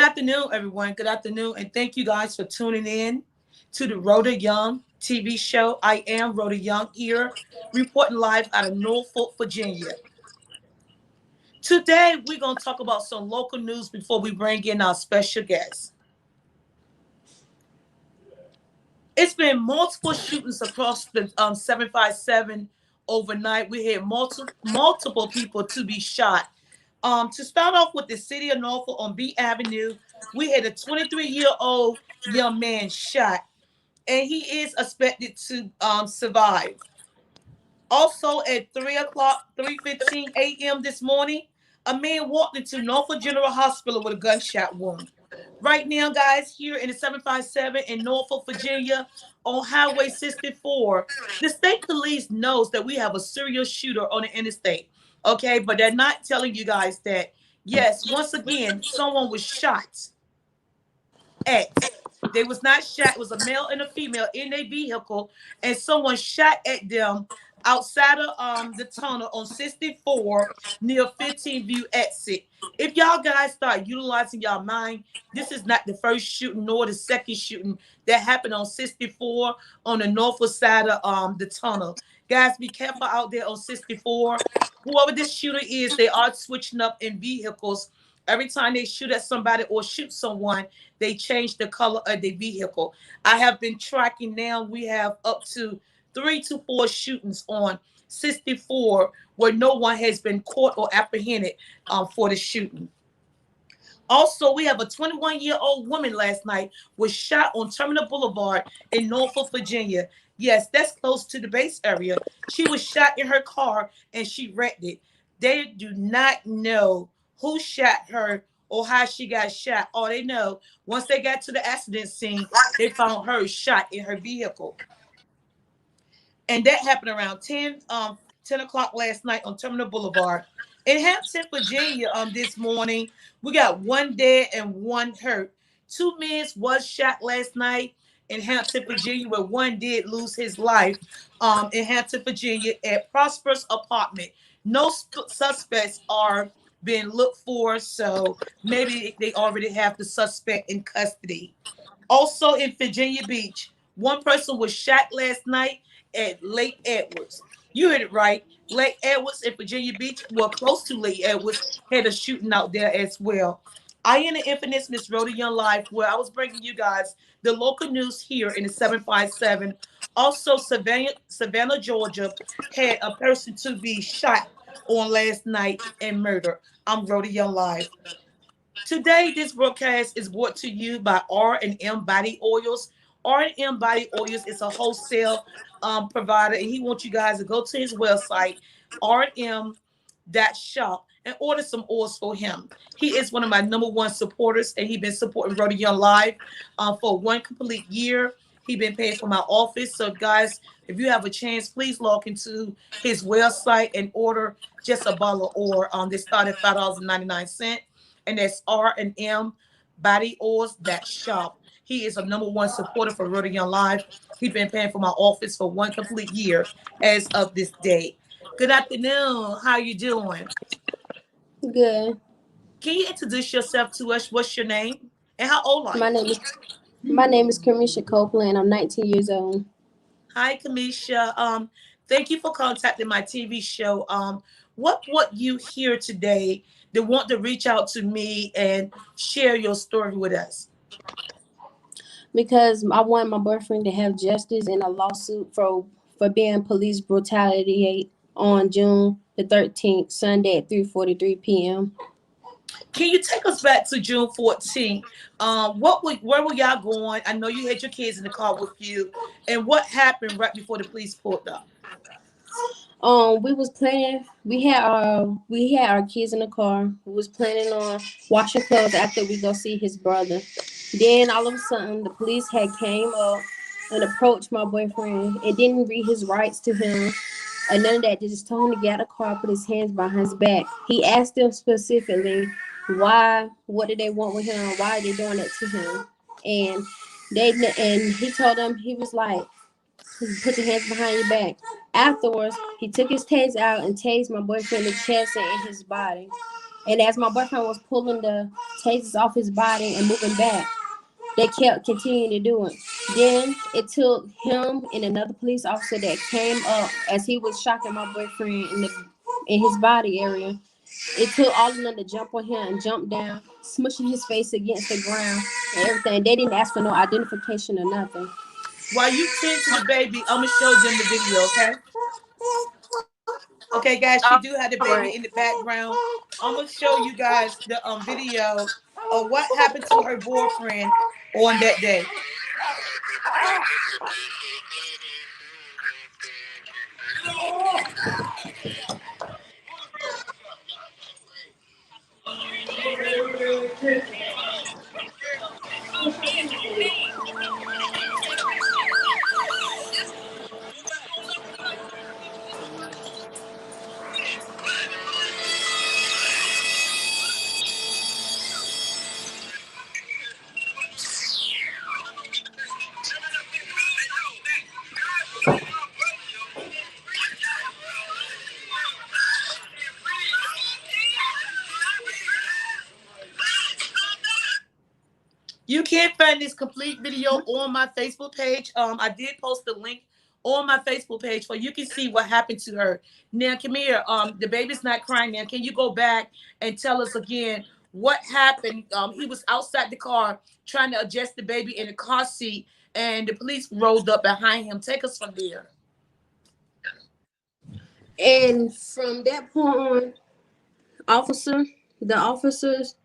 afternoon, everyone. Good afternoon, and thank you guys for tuning in to the Rhoda Young TV show. I am Rhoda Young here, reporting live out of Norfolk, Virginia. Today, we're going to talk about some local news before we bring in our special guest. It's been multiple shootings across the 757 overnight. We had multiple people to be shot. To start off with the city of Norfolk on B Avenue, we had a 23-year-old young man shot, and he is expected to survive. Also at 3:15 a.m. this morning, a man walked into Norfolk General Hospital with a gunshot wound. Right now, guys, here in the 757 in Norfolk, Virginia, on Highway 64, the state police knows that we have a serial shooter on the interstate. Okay, but they're not telling you guys that, yes, once again, someone was shot at. They was not shot. It was a male and a female in a vehicle, and someone shot at them outside of the tunnel on 64 near 15 View exit. If y'all guys start utilizing y'all mind, this is not the first shooting nor the second shooting that happened on 64 on the northward side of the tunnel. Guys, be careful out there on 64. Whoever this shooter is, they are switching up in vehicles. Every time they shoot at somebody or shoot someone, they change the color of the vehicle. I have been tracking now. We have up to 3 to 4 shootings on 64 where no one has been caught or apprehended for the shooting. Also, we have a 21-year-old woman last night was shot on Terminal Boulevard in Norfolk, Virginia. Yes, that's close to the base area. She was shot in her car and she wrecked it. They do not know who shot her or how she got shot. All they know, once they got to the accident scene, they found her shot in her vehicle. And that happened around 10 o'clock last night on Terminal Boulevard. In Hampton, Virginia, this morning, we got one dead and one hurt. Two men was shot last night in Hampton, Virginia, where one did lose his life in Hampton, Virginia at Prosperous Apartment. No suspects are being looked for, so maybe they already have the suspect in custody. Also in Virginia Beach, one person was shot last night at Lake Edwards. You heard it right. Lake Edwards in Virginia Beach, well, close to Lake Edwards, had a shooting out there as well. I am the infamous Miss Rhoda Young Life, where I was bringing you guys the local news here in the 757. Also, Savannah, Georgia, had a person to be shot on last night and murdered. I'm Rhoda Young Life. Today, this broadcast is brought to you by R&M Body Oils. R&M Body Oils is a wholesale provider, and he wants you guys to go to his website, rm.shop, and order some oils for him. He is one of my number one supporters, and he's been supporting Rhoda Young Live for one complete year. He's been paying for my office. So, guys, if you have a chance, please log into his website and order just a bottle of oil. They start at $5.99, and that's R&M Body Oils that shop. He is a number one supporter for Rhoda Young Live. He's been paying for my office for one complete year as of this day. Good afternoon. How you doing? Good. Can you introduce yourself to us? What's your name? And how old are My you? name is my name is Kamisha Copeland. I'm 19 years old. Hi, Kamisha. Thank you for contacting my TV show. What you here today that want to reach out to me and share your story with us? Because I want my boyfriend to have justice in a lawsuit for being police brutality on June the 13th, Sunday at 3:43 p.m. Can you take us back to June 14th? Where were y'all going? I know you had your kids in the car with you, and what happened right before the police pulled up? We was planning. We had our kids in the car. We was planning on washing clothes after we go see his brother. Then all of a sudden, the police had came up and approached my boyfriend and didn't read his rights to him and none of that. They just told him to get out of the car, put his hands behind his back. He asked them specifically why, what did they want with him, why are they doing that to him, and he told them, he was like, put your hands behind your back. Afterwards, he took his taser out and tased my boyfriend in the chest and in his body. And as my boyfriend was pulling the tasers off his body and moving back, they kept continuing to do it. Then it took him and another police officer that came up as he was shocking my boyfriend in his body area. It took all of them to jump on him and jump down, smushing his face against the ground and everything. They didn't ask for no identification or nothing. While you tend to the baby, I'm gonna show them the video, okay? Okay, guys, she do have the All baby right. in the background. I'm gonna show you guys the video of what happened to her boyfriend on that day. You can find this complete video on my Facebook page. I did post the link on my Facebook page where you can see what happened to her. Now, come here. The baby's not crying now. Can you go back and tell us again what happened? He was outside the car trying to adjust the baby in the car seat, and the police rolled up behind him. Take us from there. And from that point on, officer, the officers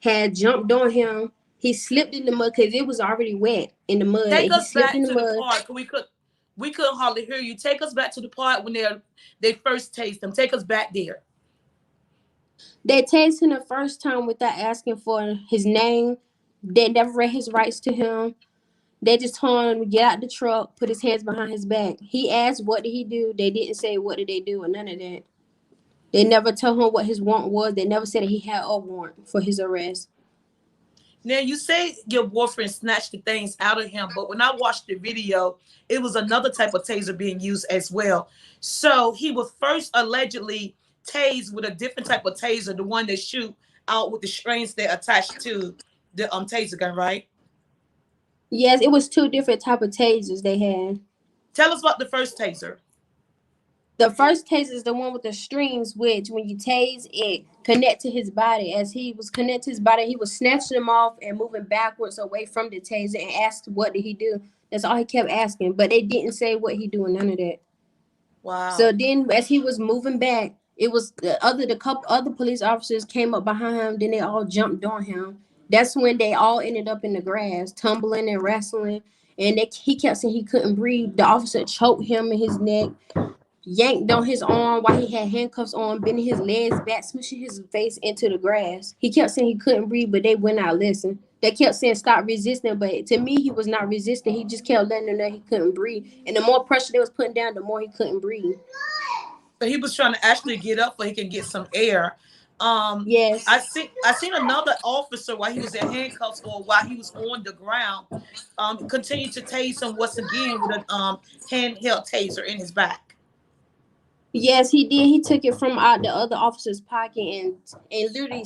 had jumped on him. He slipped in the mud because it was already wet in the mud, Take and he us slipped in back the to the mud. part. We couldn't hardly hear you. Take us back to the part when they first taste them. Take us back there. They tased him the first time without asking for his name. They never read his rights to him. They just told him to get out the truck, put his hands behind his back. He asked, "What did he do?" They didn't say, "What did they do?" or none of that. They never told him what his warrant was. They never said that he had a warrant for his arrest. Now you say your boyfriend snatched the things out of him, but when I watched the video, it was another type of taser being used as well. So he was first allegedly tased with a different type of taser, the one that shoot out with the strings that attached to the taser gun, right? Yes, it was two different type of tasers they had. Tell us about the first taser. The first taser is the one with the strings, which when you tase it connect to his body. As he was connected to his body, he was snatching them off and moving backwards away from the taser and asked what did he do. That's all he kept asking, but they didn't say what he doing, none of that. So Wow. then, as he was moving back, it was the couple other police officers came up behind him. Then they all jumped on him. That's when they all ended up in the grass, tumbling and wrestling. And he kept saying he couldn't breathe. The officer choked him in his neck, yanked on his arm while he had handcuffs on, bending his legs back, smishing his face into the grass. He kept saying he couldn't breathe, but they would not listen. They kept saying stop resisting, but to me he was not resisting. He just kept letting them know he couldn't breathe. And the more pressure they was putting down, the more he couldn't breathe. So he was trying to actually get up so he can get some air. Um, Yes. I seen another officer while he was in handcuffs or while he was on the ground, continue to tase him once again with a handheld taser in his back. Yes, he did. He took it from out the other officer's pocket and literally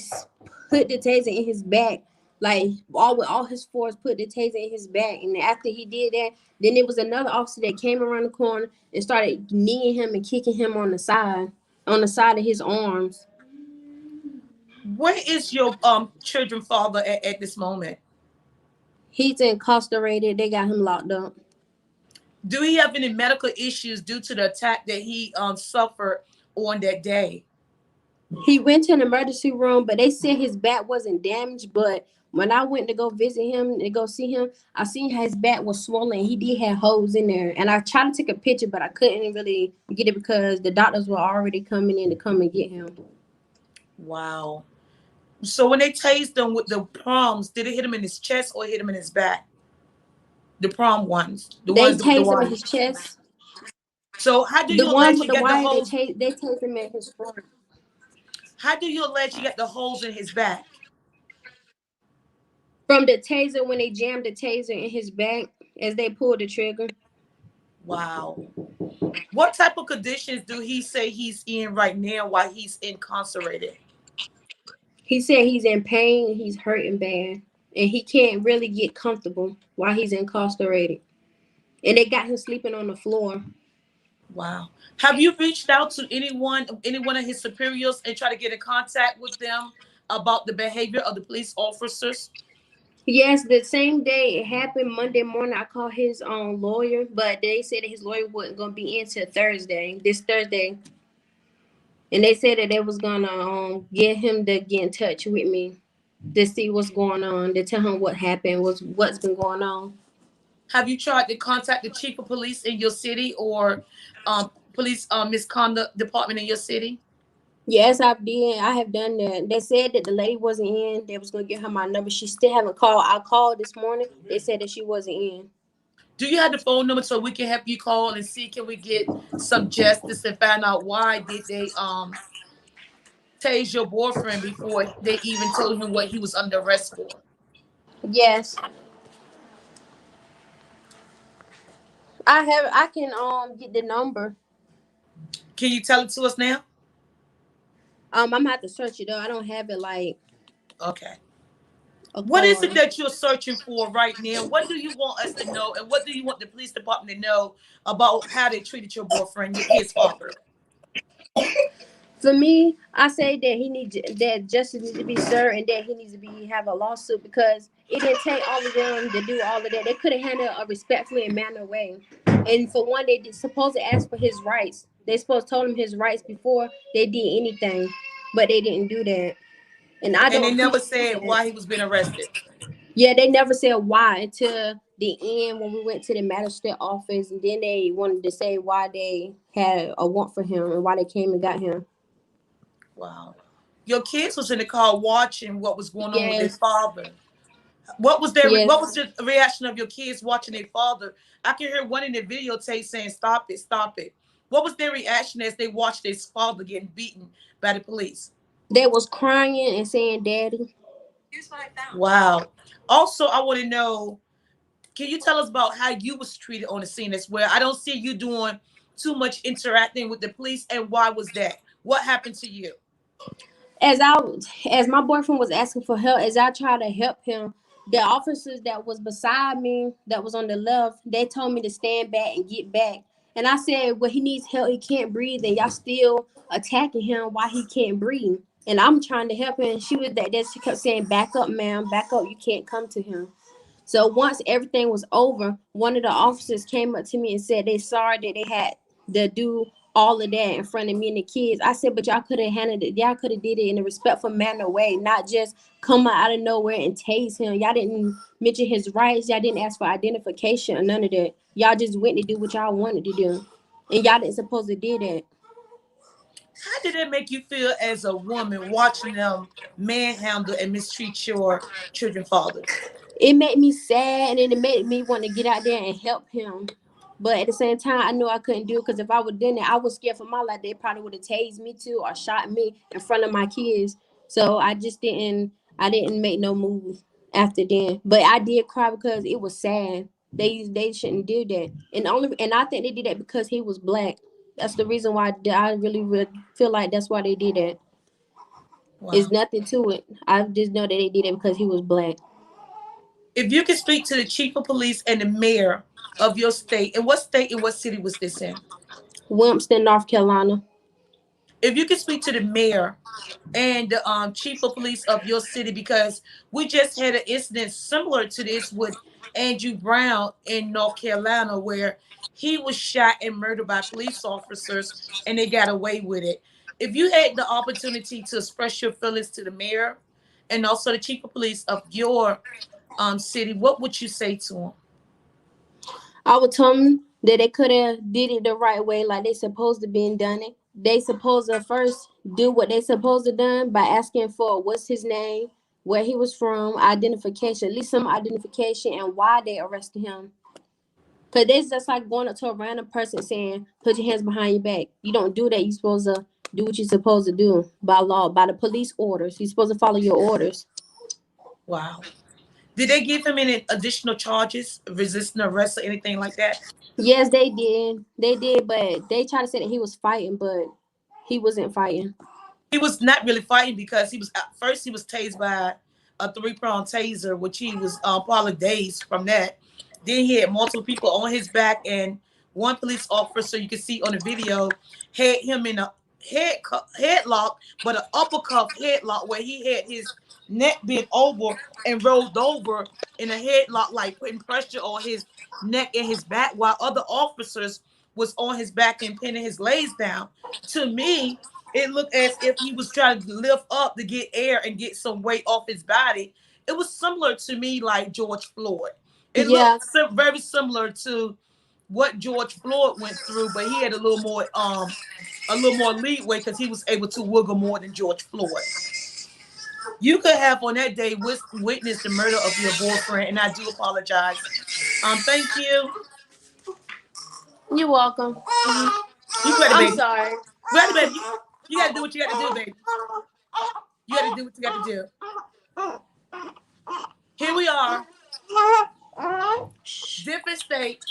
put the taser in his back, like all with all his force, put the taser in his back. And after he did that, then there was another officer that came around the corner and started kneeing him and kicking him on the side of his arms. Where is your children father at this moment? He's incarcerated. They got him locked up. Do he have any medical issues due to the attack that he suffered on that day? He went to an emergency room, but they said his back wasn't damaged. But when I went to go visit him and go see him, I seen how his back was swollen. He did have holes in there, and I tried to take a picture, but I couldn't really get it because the doctors were already coming in to come and get him. Wow. So when they tased him with the proms, did it hit him in his chest or hit him in his back? The prom ones, the They ones with the tased him in wire. his chest. So how do The you ones allege with you the got the wire, holes? they tased him in his front. How do you allege you got the holes in his back? From the taser when they jammed the taser in his back as they pulled the trigger. Wow. What type of conditions do he say he's in right now while he's incarcerated? He said he's in pain, he's hurting bad, and he can't really get comfortable while he's incarcerated. And they got him sleeping on the floor. Wow. Have you reached out to anyone of his superiors and try to get in contact with them about the behavior of the police officers? Yes, the same day it happened, Monday morning, I called his lawyer, but they said that his lawyer wasn't gonna be in till Thursday, this Thursday, and they said that they was gonna get him to get in touch with me to see what's going on, to tell him what happened, what's been going on. Have you tried to contact the chief of police in your city or police misconduct department in your city? Yes, I did. I have done that. They said that the lady wasn't in. They was gonna give her my number. She still haven't called. I called this morning. They said that she wasn't in. Do you have the phone number so we can help you call and see can we get some justice and find out why did they tase your boyfriend before they even told him what he was under arrest for? Yes, I have. I can get the number. Can you tell it to us now? I'm gonna have to search it though. I don't have it like Okay. a What is card. it that you're searching for right now? What do you want us to know, and what do you want the police department to know about how they treated your boyfriend, his father? For me, I say that he needs that justice needs to be served and that he needs to be have a lawsuit because it didn't take all of them to do all of that. They could have handled it a respectfully and manner way. And for one, they supposed to ask for his rights. They supposed to told him his rights before they did anything, but they didn't do that. And I And they don't never appreciate said that. why he was being arrested. Yeah, they never said why until the end when we went to the magistrate office, and then they wanted to say why they had a warrant for him and why they came and got him. Wow. Your kids was in the car watching what was going on with their Yes, father. What was their yes. what was the reaction of your kids watching their father? I can hear one in the videotape saying, "Stop it, stop it." What was their reaction as they watched their father getting beaten by the police? They was crying and saying, "Daddy." Wow. Also, I want to know, can you tell us about how you was treated on the scene as well? I don't see you doing too much interacting with the police, and why was that? What happened to you? As my boyfriend was asking for help, as I tried to help him, the officers that was beside me, that was on the left, they told me to stand back and get back. And I said, "Well, he needs help. He can't breathe, and y'all still attacking him while he can't breathe." And I'm trying to help him. And she was that. She kept saying, "Back up, ma'am. Back up. You can't come to him." So once everything was over, one of the officers came up to me and said they sorry that they had to do all of that in front of me and the kids. I said, but y'all could have handled it. Y'all could have did it in a respectful manner way, not just come out of nowhere and tase him. Y'all didn't mention his rights. Y'all didn't ask for identification or none of that. Y'all just went to do what y'all wanted to do, and y'all didn't supposed to do that. How did it make you feel as a woman watching them manhandle and mistreat your children fathers? It made me sad and it made me want to get out there and help him. But at the same time, I knew I couldn't do it because if I would done it, I was scared for my life. They probably would have tased me too or shot me in front of my kids. So I just didn't. I didn't make no move after then. But I did cry because it was sad. They shouldn't do that. And I think they did that because he was black. That's the reason why I really feel like that's why they did that. It's Wow. nothing to it. I just know that they did it because he was black. If you could speak to the chief of police and the mayor of your state and what city was this in? Winston, North Carolina. If you could speak to the mayor and the chief of police of your city, because we just had an incident similar to this with Andrew Brown in North Carolina where he was shot and murdered by police officers and they got away with it. If you had the opportunity to express your feelings to the mayor and also the chief of police of your city, what would you say to him? I would tell them that they could have did it the right way, like they supposed to been done it. They supposed to first do what they supposed to done by asking for what's his name, where he was from, identification, at least some identification, and why they arrested him. Cause that's just like going up to a random person saying, "Put your hands behind your back." You don't do that. You supposed to do what you're supposed to do by law, by the police orders. You're supposed to follow your orders. Wow. Did they give him any additional charges, resisting arrest or anything like that? Yes, they did. They did, but they tried to say that he was fighting, but he wasn't fighting. He was not really fighting because he was at first he was tased by a three-prong taser, which he was probably dazed from that. Then he had multiple people on his back, and one police officer you can see on the video had him in a headlock, but an upper cuff headlock where he had his neck bent over and rolled over in a headlock, like putting pressure on his neck and his back, while other officers was on his back and pinning his legs down. To me, it looked as if he was trying to lift up to get air and get some weight off his body. It was similar to me like George Floyd. It Yeah, looked very similar to what George Floyd went through, but he had a little more leeway because he was able to wiggle more than George Floyd. You could have on that day witnessed the murder of your boyfriend, and I do apologize. Thank you. you're welcome. You ready, I'm baby? sorry. Ready, baby? You got to do what you got to do, baby. You got to do what you got to do. Here we are, different state,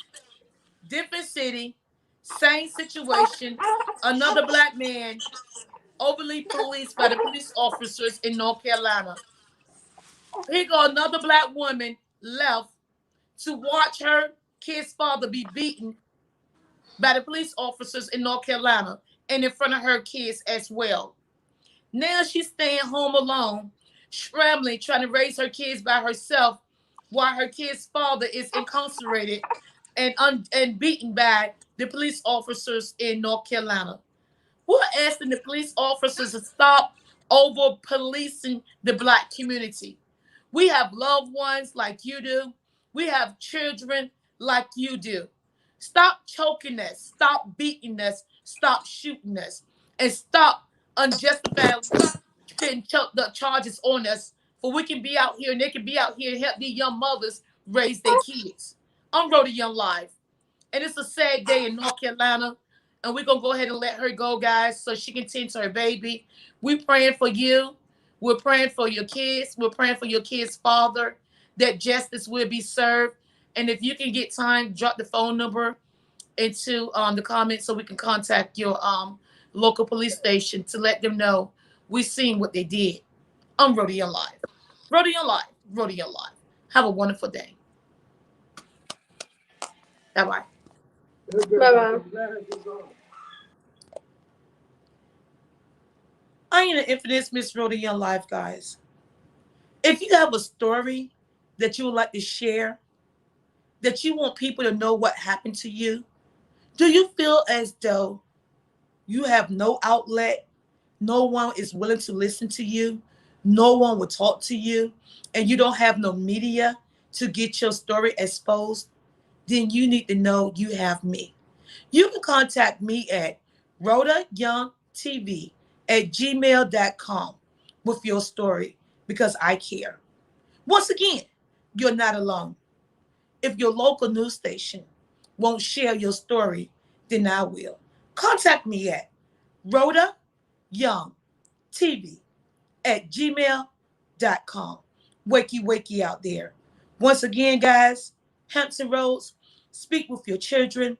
different city, same situation. Another black man overly policed by the police officers in North Carolina. Here go another black woman left to watch her kid's father be beaten by the police officers in North Carolina and in front of her kids as well. Now she's staying home alone, scrambling, trying to raise her kids by herself while her kid's father is incarcerated and beaten by the police officers in North Carolina. We're asking the police officers to stop over policing the black community. We have loved ones like you do. We have children like you do. Stop choking us. Stop beating us. Stop shooting us. And stop unjustifiably putting the charges on us for we can be out here and they can be out here and help these young mothers raise their kids. I'm Rhoda Young Live. And it's a sad day in North Carolina. And we're going to go ahead and let her go, guys, so she can tend to her baby. We're praying for you. We're praying for your kids. We're praying for your kids' father, that justice will be served. And if you can get time, drop the phone number into the comments so we can contact your local police station to let them know we seen what they did. I'm Rhoda Young Live. Rhoda Young Live. Rhoda Young Live. Have a wonderful day. Bye-bye. Bye bye. I am the infamous Miss Rhoda Young Live, guys. If you have a story that you would like to share, that you want people to know what happened to you, do you feel as though you have no outlet, no one is willing to listen to you, no one will talk to you, and you don't have no media to get your story exposed? Then you need to know you have me. You can contact me at rhodayoungtv@gmail.com with your story because I care. Once again, you're not alone. If your local news station won't share your story, then I will. Contact me at rhodayoungtv@gmail.com. Wakey, wakey out there. Once again, guys, Hampton Roads, speak with your children,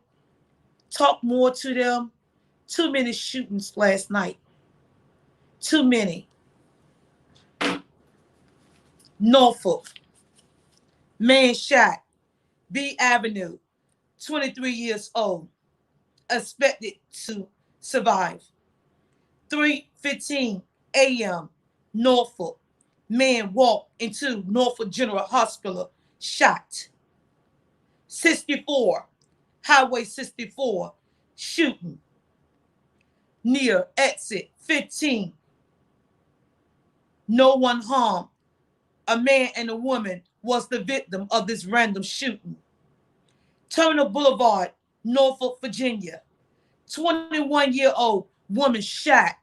talk more to them. Too many shootings last night. Too many. Norfolk, man shot, B Avenue, 23 years old, expected to survive. 3:15 a.m. Norfolk, man walked into Norfolk General Hospital, shot. 64, Highway 64, shooting near exit 15. No one harmed. A man and a woman was the victim of this random shooting. Terminal Boulevard, Norfolk, Virginia. 21-year-old woman shot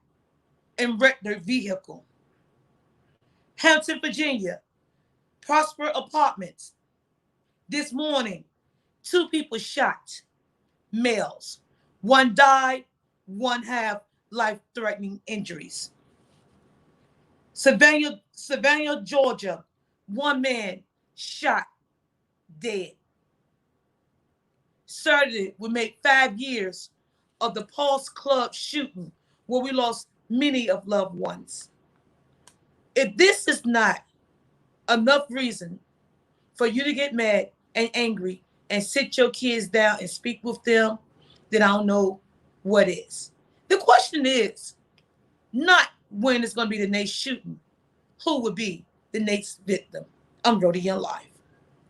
and wrecked their vehicle. Hampton, Virginia, Prosper Apartments. This morning, two people shot, males. One died, one have life-threatening injuries. Savannah, Georgia, one man shot, dead. Saturday, we made 5 years of the Pulse Club shooting, where we lost many of loved ones. If this is not enough reason for you to get mad and angry and sit your kids down and speak with them, then I don't know what is. The question is not when it's going to be the next shooting, who would be the next victim. I'm Rhoda Young Live.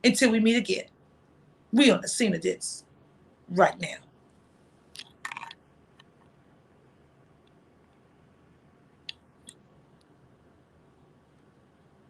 Until we meet again, we on the scene of this right now.